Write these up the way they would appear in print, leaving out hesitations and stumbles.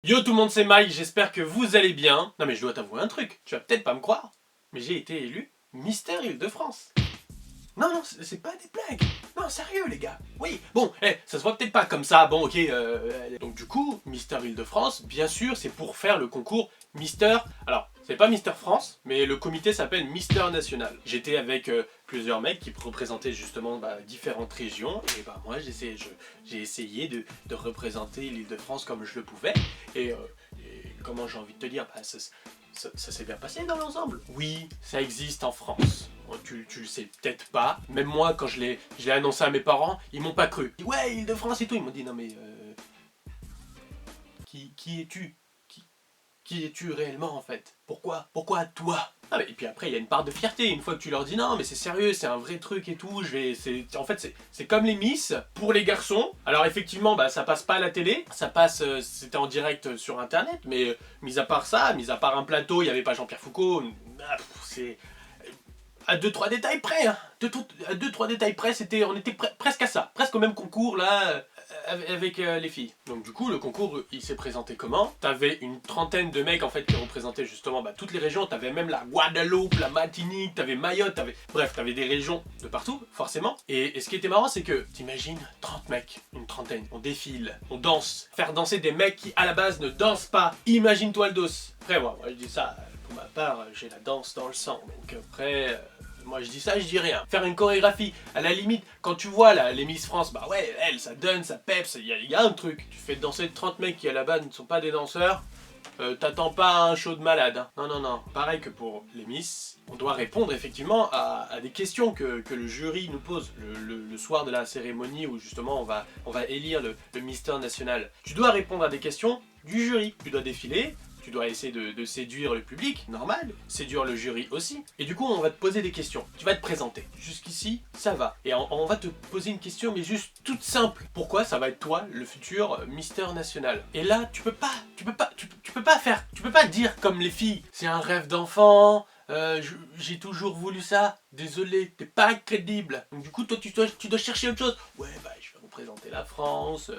Yo tout le monde, c'est Mike, j'espère que vous allez bien. Non mais je dois t'avouer un truc, tu vas peut-être pas me croire, mais j'ai été élu Mister Île-de-France. Non, non, c'est pas des blagues. Non, sérieux les gars. Oui, bon, ça se voit peut-être pas comme ça, bon ok. Donc du coup, Mister Île-de-France, bien sûr, c'est pour faire le concours Mister... Alors, c'est pas Mister France, mais le comité s'appelle Mister National. J'étais avec plusieurs mecs qui représentaient justement différentes régions, et moi j'ai essayé de représenter l'Île-de-France comme je le pouvais, et comment j'ai envie de te dire, ça s'est bien passé dans l'ensemble. Oui, ça existe en France. Tu le sais peut-être pas. Même moi, quand je l'ai annoncé à mes parents, ils m'ont pas cru. Ouais, Île-de-France et tout. Ils m'ont dit non mais qui es-tu qui es-tu réellement en fait? Pourquoi toi? Ah, et puis après il y a une part de fierté une fois que tu leur dis non mais c'est sérieux, c'est un vrai truc et tout, en fait c'est comme les Miss pour les garçons. Alors effectivement ça passe pas à la télé, ça passe, c'était en direct sur internet, mais mis à part ça, mis à part un plateau, il n'y avait pas Jean-Pierre Foucault, c'est... À 2-3 détails près, hein. À 2-3 détails près, on était presque à ça, presque au même concours là, avec les filles. Donc du coup, le concours, il s'est présenté comment? T'avais une trentaine de mecs en fait qui représentaient justement toutes les régions. T'avais même la Guadeloupe, la Martinique, t'avais Mayotte, bref, t'avais des régions de partout, forcément. Et ce qui était marrant, c'est que t'imagines 30 mecs, une trentaine, on défile, on danse, faire danser des mecs qui à la base ne dansent pas. Imagine-toi le dos. Après moi je dis ça. Pour ma part, j'ai la danse dans le sang, donc après, moi je dis ça, je dis rien. Faire une chorégraphie, à la limite, quand tu vois là, les Miss France, bah ouais, elles, ça donne, ça peps, il y a un truc. Tu fais danser 30 mecs qui à la base ne sont pas des danseurs, t'attends pas un show de malade. Hein. Non, non, non. Pareil que pour les Miss, on doit répondre effectivement à des questions que le jury nous pose le soir de la cérémonie où justement on va élire le Mister National. Tu dois répondre à des questions du jury. Tu dois défiler. Tu dois essayer de séduire le public, normal, séduire le jury aussi. Et du coup, on va te poser des questions. Tu vas te présenter. Jusqu'ici, ça va. Et on va te poser une question, mais juste toute simple. Pourquoi ça va être toi, le futur Mister National? Et là, tu peux pas dire comme les filles. C'est un rêve d'enfant. J'ai toujours voulu ça. Désolé, t'es pas crédible. Donc du coup, toi, tu dois chercher autre chose. Ouais, je vais représenter la France,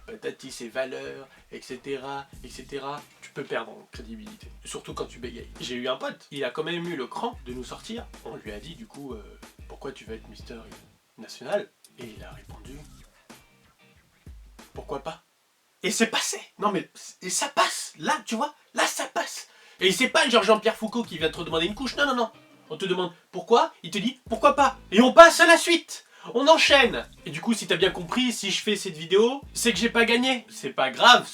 patati ses valeurs, etc., etc. Tu peux perdre en crédibilité. Surtout quand tu bégayes. J'ai eu un pote, il a quand même eu le cran de nous sortir. On lui a dit du coup, pourquoi tu veux être Mister National? Et il a répondu, pourquoi pas? Et c'est passé. Non mais, et ça passe. Là, tu vois, là ça passe. Et c'est pas genre Jean-Pierre Foucault qui vient te demander une couche. Non, non, non. On te demande pourquoi, il te dit pourquoi pas. Et on passe à la suite. On enchaîne. Et du coup, si t'as bien compris, si je fais cette vidéo, c'est que j'ai pas gagné. C'est pas grave,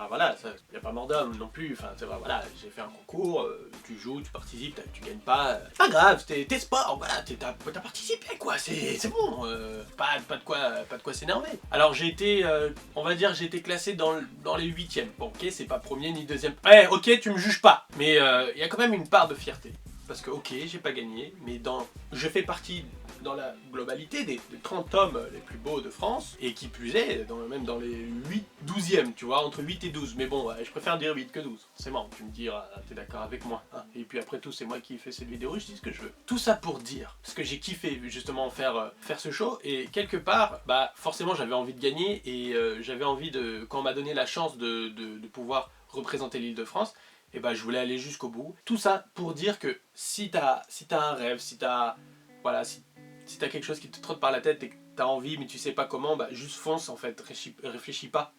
voilà, y a pas mort d'homme non plus. Enfin, voilà, j'ai fait un concours, tu joues, tu participes, tu gagnes pas. Pas grave, t'es sport, voilà, t'as participé quoi, c'est bon. Pas de quoi s'énerver. Alors j'ai été, on va dire, j'ai été classé dans les 8e. Bon, ok, c'est pas premier ni deuxième. Ouais, ok, tu me juges pas. Mais il y a quand même une part de fierté. Parce que ok, j'ai pas gagné, mais je fais partie dans la globalité des 30 hommes les plus beaux de France, et qui plus est, même dans les 12e, tu vois, entre 8 et 12. Mais bon, je préfère dire 8 que 12, forcément, tu me diras, t'es d'accord avec moi. Hein. Et puis après tout, c'est moi qui fais cette vidéo, je dis ce que je veux. Tout ça pour dire, parce que j'ai kiffé justement faire ce show, et quelque part, forcément j'avais envie de gagner, et j'avais envie quand on m'a donné la chance de pouvoir représenter l'Île-de-France, et je voulais aller jusqu'au bout. Tout ça pour dire que si t'as un rêve, si t'as quelque chose qui te trotte par la tête et que t'as envie mais tu sais pas comment, juste fonce en fait, réfléchis pas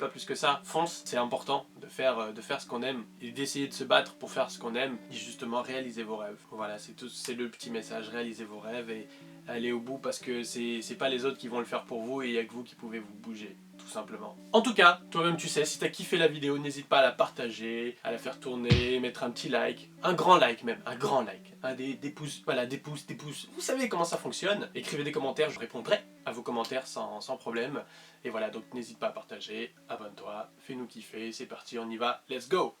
plus que ça, fonce. C'est important de faire ce qu'on aime et d'essayer de se battre pour faire ce qu'on aime et justement réaliser vos rêves. Voilà, c'est le petit message, réalisez vos rêves et allez au bout parce que c'est pas les autres qui vont le faire pour vous et il y a que vous qui pouvez vous bouger. Tout simplement. En tout cas, toi-même tu sais, si t'as kiffé la vidéo, n'hésite pas à la partager, à la faire tourner, mettre un petit like, un grand like même, un grand like, des pouces, voilà, des pouces, vous savez comment ça fonctionne. Écrivez des commentaires, je répondrai à vos commentaires sans problème. Et voilà, donc n'hésite pas à partager, abonne-toi, fais-nous kiffer, c'est parti, on y va, let's go!